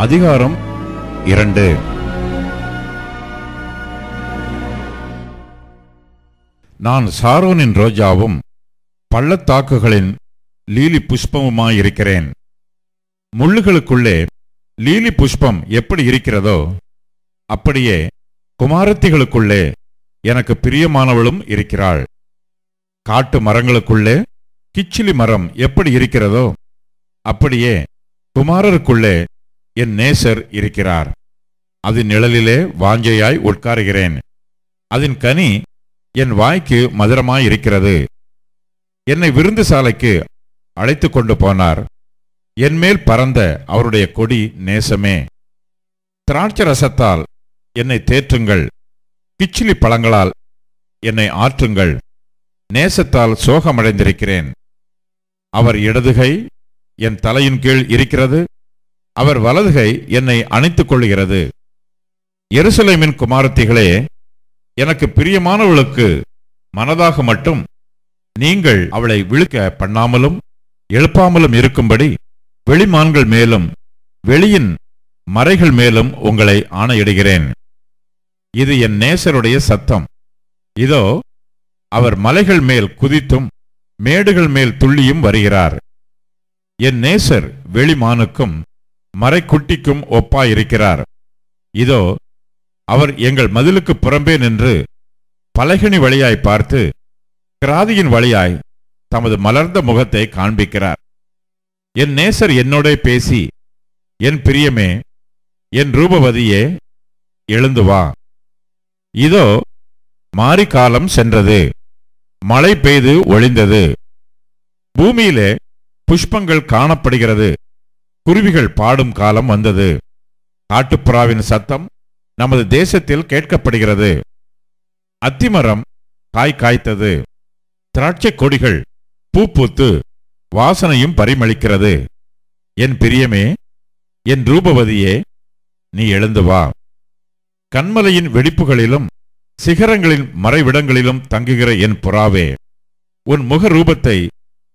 அதிகாரம் 2. நான் சாரோனின் ரோஜாவும் பள்ளத்தாக்குகளின் lily புஷ்பமுமாயிருக்கிறேன். முள்ளுகளுக்குள்ளே lily புஷ்பம் எப்படி இருக்கிறதோ அப்படியே குமாரத்திகளுக்குள்ளே எனக்கு பிரியமானவளும் இருக்கிறாள். காட்டு மரங்களுக்குள்ளே கிச்சிலி மரம் எப்படி இருக்கிறதோ அப்படியே குமாரருக்குள்ளே என் நேசர் இருக்கிறார். அதன் நிழலிலே வாஞ்சையாய் உட்காருகிறேன். அதன் கனி என் வாய்க்கு மதுரமாயிருக்கிறது. என்னை விருந்து சாலைக்கு அழைத்து கொண்டு போனார். என்மேல் பறந்த அவருடைய கொடி நேசமே. திராட்சை ரசத்தால் என்னை தேற்றுங்கள், கிச்சிலி பழங்களால் என்னை ஆற்றுங்கள். நேசத்தால் சோகமடைந்திருக்கிறேன். அவர் இடதுகை என் தலையின் கீழ் இருக்கிறது, அவர் வலதுகை என்னை அணைத்துக் கொள்ளுகிறது. எருசலேமின் குமாரத்திகளே, எனக்கு பிரியமானவளுக்கு மனதாக மட்டும் நீங்கள் அவளை விழுக்க பண்ணாமலும் எழுப்பாமலும் இருக்கும்படி வெளிமான்கள் மேலும் வெளியின் மறைகள் மேலும் உங்களை ஆணையிடுகிறேன். இது என் நேசருடைய சத்தம். இதோ அவர் மலைகள் மேல் குதித்தும் மேடுகள் மேல் துள்ளியும் வருகிறார். என் நேசர் வெளிமானுக்கும் மறைக்குட்டிக்கும் ஒப்பாயிருக்கிறார். இதோ அவர் எங்கள் மதிலுக்கு புறம்பே நின்று பலகணி வழியாய் பார்த்து கிராதியின் வழியாய் தமது மலர்ந்த முகத்தை காண்பிக்கிறார். என் நேசர் என்னோட பேசி, என் பிரியமே, என் ரூபவதியே, எழுந்து வா. இதோ மாரிக்காலம் சென்றது, மழை பெய்து ஒளிந்தது. பூமியிலே புஷ்பங்கள் காணப்படுகிறது, குருவிகள் பாடும் காலம் வந்தது. காட்டுப்புறாவின் சத்தம் நமது தேசத்தில் கேட்கப்படுகிறது. அத்திமரம் காய் காய்த்தது, திராட்சை கொடிகள் பூ பூத்து வாசனையும் பரிமளிக்கிறது. என் பிரியமே, என் ரூபவதியே, நீ எழுந்து வா. கண்மலையின் வெடிப்புகளிலும் சிகரங்களின் மறைவிடங்களிலும் தங்குகிற என் புறாவே, உன் முக ரூபத்தை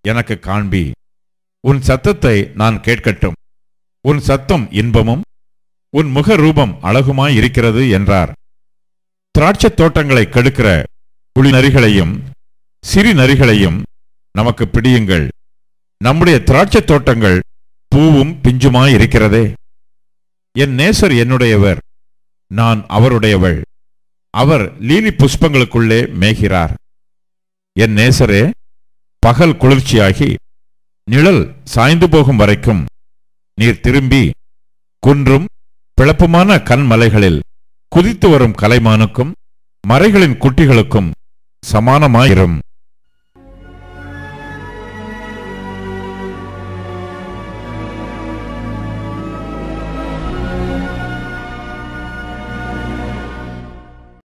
எனக்கு காண்பி. உன் சத்தத்தை நான் கேட்கட்டும். உன் சத்தம் இன்பமும் உன் முக ரூபம் அழகுமாயிருக்கிறது என்றார். திராட்சை தோட்டங்களை கெடுக்கிற புலி நரிகளையும் சிறி நரிகளையும் நமக்கு பிடியுங்கள். நம்முடைய திராட்சை தோட்டங்கள் பூவும் பிஞ்சுமாயிருக்கிறதே. என் நேசர் என்னுடையவர், நான் அவருடையவள். அவர் லீலி புஷ்பங்களுக்குள்ளே மேய்கிறார். என் நேசரே, பகல் குளிர்ச்சியாகி நிழல் சாய்ந்து போகும் வரைக்கும் நீர் திரும்பி குன்றும் பிளப்புமான கண்மலைகளில் குதித்து வரும் கலைமானுக்கும் மறைகளின் குட்டிகளுக்கும் சமானமாயிரும்.